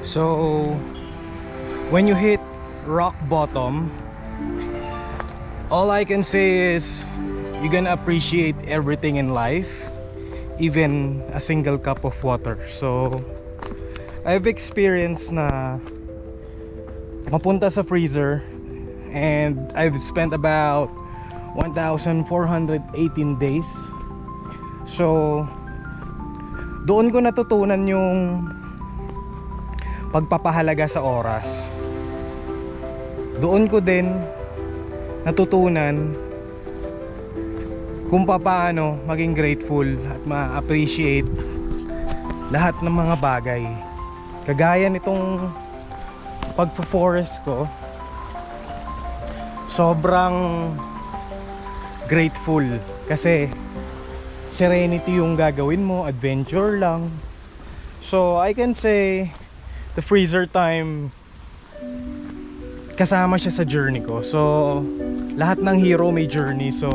So when you hit rock bottom, all I can say is you're gonna appreciate everything in life, even a single cup of water. So I've experienced na mapunta sa freezer, and I've spent about 1,418 days. So doon ko natutunan yung pagpapahalaga sa oras. Doon ko din natutunan kung paano maging grateful at ma-appreciate lahat ng mga bagay. Kagaya nitong pagpo-forest ko, sobrang grateful kasi serenity yung gagawin mo, adventure lang. So I can say the freezer time kasama siya sa journey ko. So lahat ng hero may journey. So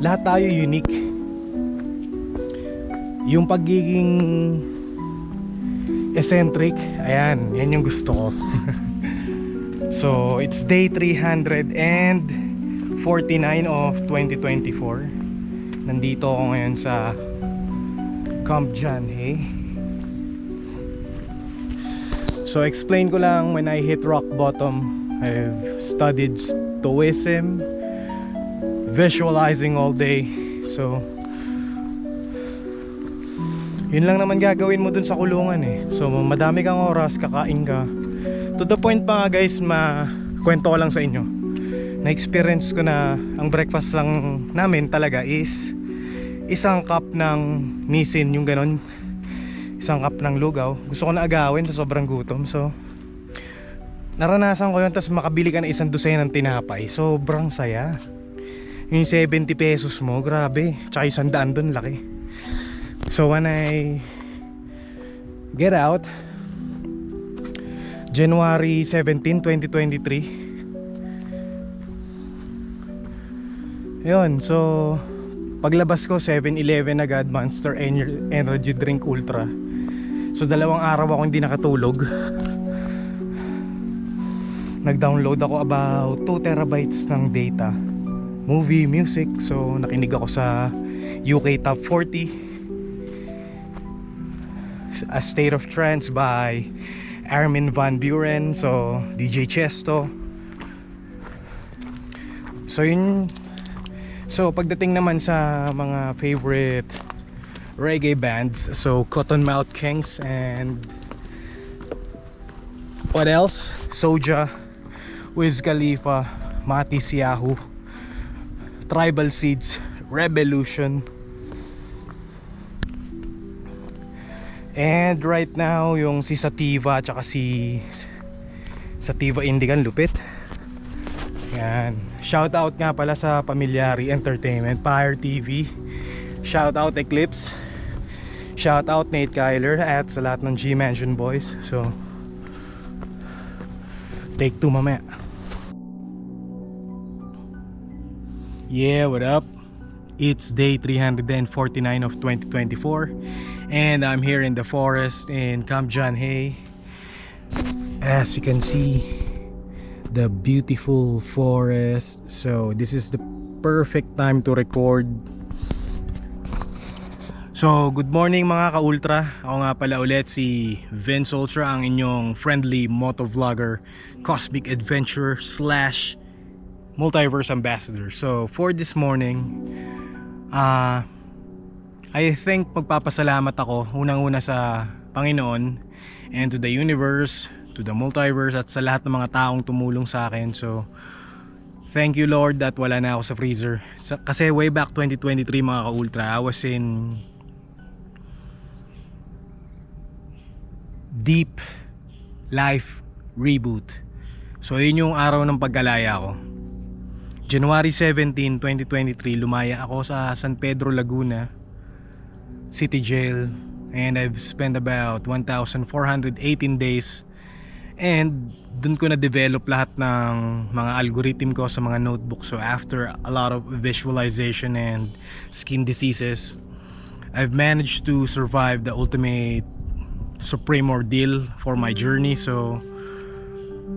lahat tayo unique. Yung pagiging eccentric, ayan, yan yung gusto ko. So it's day 349 of 2024. Nandito ako ngayon sa Camp John Hay. So explain ko lang, when I hit rock bottom, I've studied Stoicism, visualizing all day. So yun lang naman gagawin mo dun sa kulungan eh. So madami kang oras, kakain ka. To the point pa nga guys, kwento ko lang sa inyo, na-experience ko na ang breakfast lang namin talaga is isang cup ng Nissin, yung ganon, isang cup ng lugaw. Gusto ko na agawin sa sobrang gutom. So naranasan ko yun, tapos makabili ka na isang dosen ng tinapay. Sobrang saya. Yung 70 pesos mo, grabe. Tsaka 100 dun, laki. So when I get out January 17, 2023, yun, so paglabas ko 7-Eleven agad, Monster Energy Drink Ultra. So 2 araw ako hindi nakatulog. Nag-download ako about 2 terabytes ng data, movie, music. So nakinig ako sa UK Top 40, A State of Trance by Armin van Buuren. So DJ Chesto. So yun. So pagdating naman sa mga favorite reggae bands, so Cottonmouth Kings and what else? Soulja, Wiz Khalifa, Matis Yahoo, Tribal Seeds, Revolution. And right now yung si Sativa at saka si Sativa Indican, lupit. Yan. Shout out nga pala sa Pamilyari Entertainment, Fire TV. Shout out Eclipse. Shout out Nate Kyler at sa lahat ng G-Mansion boys. So take 2 mamaya. Yeah, what up? It's day 349 of 2024 and I'm here in the forest in Camp John Hay. As you can see, the beautiful forest. So this is the perfect time to record. So good morning mga ka-ultra. Ako nga pala ulit si Vince Ultra, ang inyong friendly motovlogger, cosmic adventurer slash multiverse ambassador. So for this morning, I think magpapasalamat ako unang-una sa Panginoon and to the universe, to the multiverse, at sa lahat ng mga taong tumulong sa akin. So thank you Lord that wala na ako sa freezer. Kasi way back 2023 mga ka-ultra, I was in deep life reboot. So yun yung araw ng pagkalaya ko. January 17, 2023, lumaya ako sa San Pedro, Laguna City Jail, and I've spent about 1,418 days And dun ko na-develop lahat ng mga algorithm ko sa mga notebook. So after a lot of visualization and skin diseases, I've managed to survive the ultimate supreme ordeal for my journey. So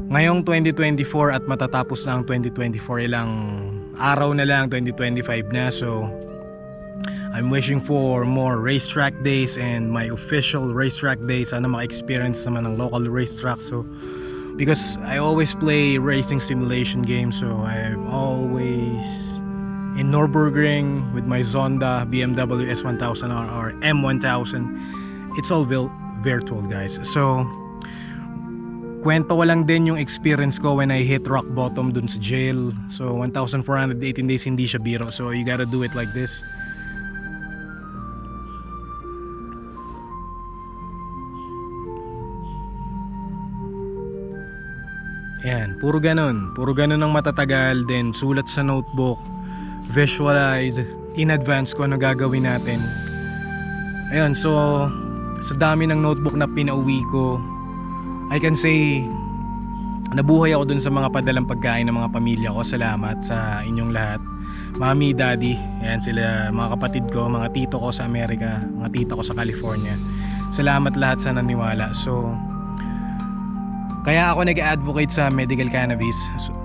ngayong 2024 at matatapos na ang 2024, ilang araw na lang 2025 na. So I'm wishing for more racetrack days and my official racetrack days. Sana maka-experience naman ng local racetrack. So because I always play racing simulation games, so I'm always in Nürburgring with my Zonda BMW S1000R or M1000. It's all virtual, guys. So kwento ko lang din yung experience ko when I hit rock bottom dun sa jail. So 1,418 days, hindi siya biro. So you gotta do it like this. Yan, puro ganun ang matatagal. Then sulat sa notebook, visualize in advance ko ano gagawin natin. Ayun, so sa dami ng notebook na pinauwi ko, I can say nabuhay ako dun sa mga padalang pagkain ng mga pamilya ko. Salamat sa inyong lahat, Mami, Daddy, yan sila, mga kapatid ko, mga tito ko sa Amerika, mga tita ko sa California. Salamat lahat sa naniwala. So kaya ako nag-advocate sa medical cannabis.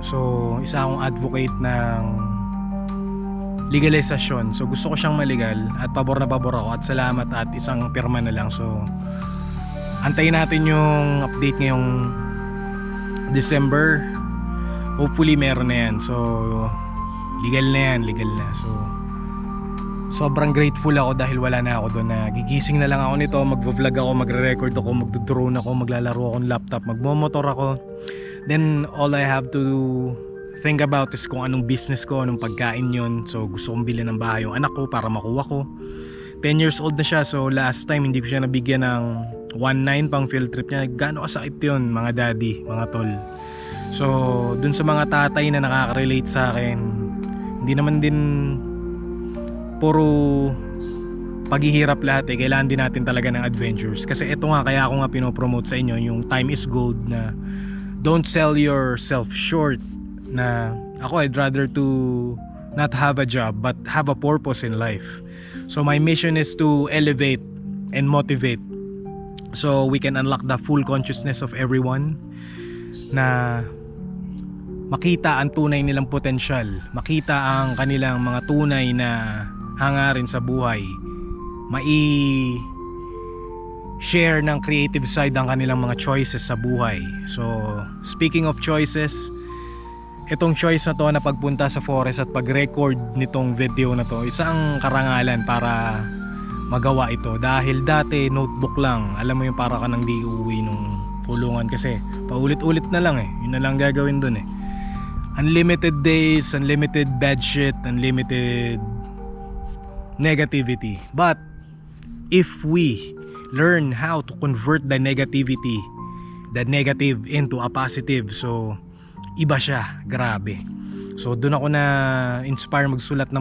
So isa akong advocate ng legalisasyon. So gusto ko siyang malegal at pabor na pabor ako, at salamat at isang pirma na lang. So antayin natin yung update ngayong December. Hopefully meron na yan. So legal na yan, legal na. So sobrang grateful ako dahil wala na ako doon, na gigising na lang ako nito, magvo-vlog ako, magre-record ako, magdo-drone ako, maglalaro ako ng laptop, magmo-motor ako. Then all I have to think about is kung anong business ko, anong pagkain yun. So gusto kong bilhin ng bahay yung anak ko para makuha ko. 10 years old na siya, so last time hindi ko siya nabigyan ng 1.9 pang field trip niya. Gaano kasakit yun, mga daddy, mga tol. So dun sa mga tatay na nakaka-relate sa akin, hindi naman din puro paghihirap lahat eh. Kailangan din natin talaga ng adventures. Kasi ito nga, kaya ako nga pinopromote sa inyo yung time is gold, na don't sell yourself short. Na ako, I'd rather to not have a job but have a purpose in life. So my mission is to elevate and motivate, so we can unlock the full consciousness of everyone, na makita ang tunay nilang potensyal, makita ang kanilang mga tunay na hangarin sa buhay, share ng creative side ang kanilang mga choices sa buhay. So speaking of choices, itong choice na to na pagpunta sa forest at pag-record nitong video na to, isang karangalan para magawa ito. Dahil dati notebook lang, alam mo yung para ka nang di uuwi nung kulungan, kasi paulit-ulit na lang eh, yun na lang gagawin dun eh. Unlimited days, unlimited bad shit, unlimited negativity. But if we learn how to convert the negativity, the negative into a positive, so iba siya, grabe. So doon ako na inspire magsulat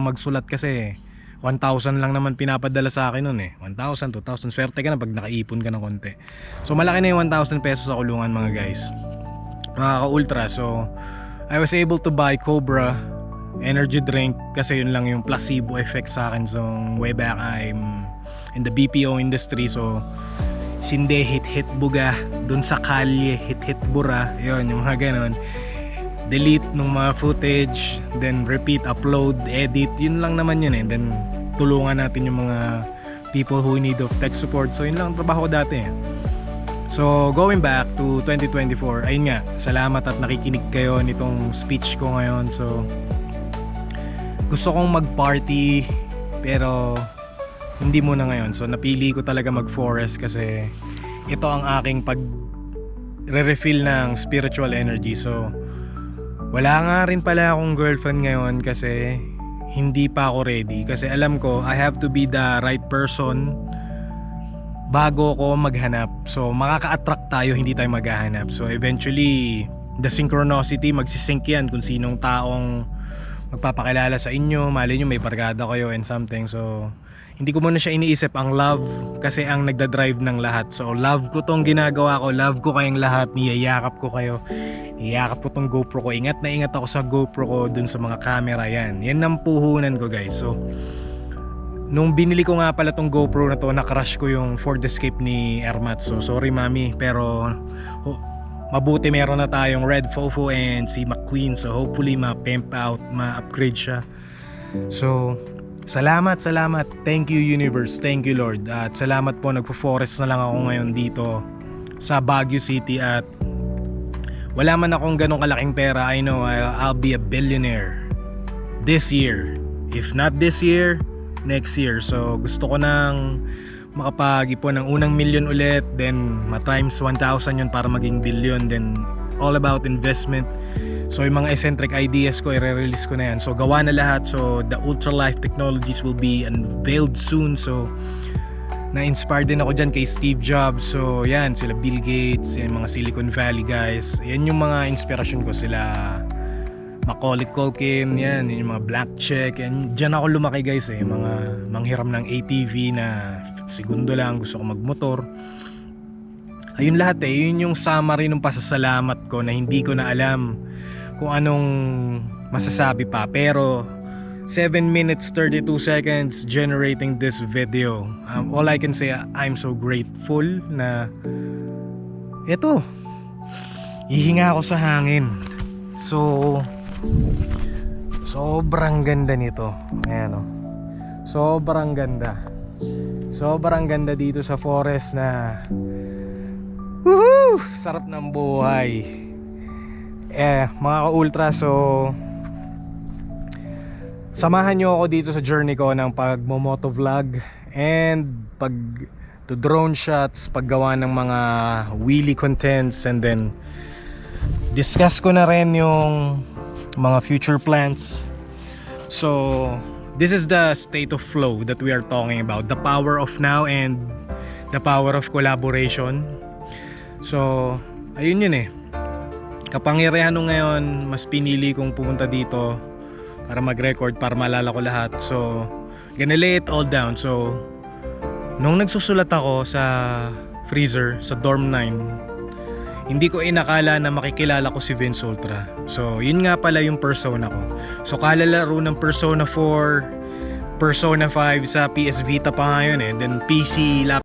kasi 1,000 lang naman pinapadala sa akin noon eh. 1,000, 2,000, swerte ka na pag nakaipon ka ng konti. So malaki na yung 1,000 pesos sa kulungan, mga guys, mga ka-ultra. So I was able to buy Cobra energy drink kasi yun lang yung placebo effect sa akin. So way back I'm in the BPO industry, so sinde hit buga, dun sa kalye hit bura, yun yung mga ganon. Delete nung mga footage, then repeat, upload, edit, yun lang naman yun eh. Then tulungan natin yung mga people who need of tech support. So yun lang ang trabaho ko dati eh. So going back to 2024, ayun nga, salamat at nakikinig kayo nitong speech ko ngayon. So gusto kong mag-party pero hindi muna ngayon. So napili ko talaga mag-forest kasi ito ang aking pag-refill ng spiritual energy. So wala nga rin pala akong girlfriend ngayon kasi hindi pa ako ready. Kasi alam ko I have to be the right person bago ko maghanap. So makaka-attract tayo, hindi tayo maghahanap. So eventually the synchronicity, magsisync yan kung sinong taong magpapakilala sa inyo. Mali nyo may barkada kayo and something. So hindi ko muna siya iniisip, ang love kasi ang nagdadrive ng lahat. So love ko tong ginagawa ko, love ko kayong lahat, niyayakap ko kayo, niyayakap ko tong GoPro ko. Ingat na ingat ako sa GoPro ko dun sa mga camera, yan ang puhunan ko guys. So nung binili ko nga pala tong GoPro na to, na-crush ko yung Ford Escape ni Ermat. So sorry mami, pero mabuti meron na tayong Red Fofo and si McQueen. So hopefully ma-pimp out, ma-upgrade siya. So salamat. Thank you universe, thank you Lord. At salamat po, nagpo-forest na lang ako ngayon dito sa Baguio City. At wala man akong ganong kalaking pera, I know I'll be a billionaire this year. If not this year, next year. So gusto ko nang makapag-ipon ng unang million ulit, then ma-times 1,000 yun para maging billion. Then all about investment. So yung mga eccentric ideas ko, i-release ko na yan. So gawa na lahat. So the ultralife technologies will be unveiled soon. So na-inspire din ako dyan kay Steve Jobs. So yan, sila Bill Gates, yan mga Silicon Valley guys. Yan yung mga inspiration ko. Sila Macaulay Culkin, yan yung mga Black Check. Yan, dyan ako lumaki guys eh. Mga manghiram ng ATV na segundo lang, gusto ko magmotor. Ayun lahat eh, yun yung summary ng pasasalamat ko na hindi ko na alam kung anong masasabi pa. Pero 7 minutes 32 seconds generating this video. All I can say, I'm so grateful na eto, hihinga ako sa hangin. So sobrang ganda nito. Ayan o, sobrang ganda dito sa forest na woohoo! Sarap ng buhay. Mga ka-ultra, so samahan nyo ako dito sa journey ko ng pag-motovlog and pag to drone shots, paggawa ng mga wheelie contents, and then discuss ko na rin yung mga future plans. So this is the state of flow that we are talking about, the power of now and the power of collaboration. So ayun yun eh, kapangyarihan nung ngayon, mas pinili kong pumunta dito para mag-record, para maalala ko lahat. So gonna lay it all down. So nung nagsusulat ako sa freezer sa dorm 9, hindi ko inakala na makikilala ko si Vince Ultra. So yun nga pala yung persona ko. So kalalaro ng Persona 4, Persona 5 sa PS Vita pa ngayon eh, then PC laptop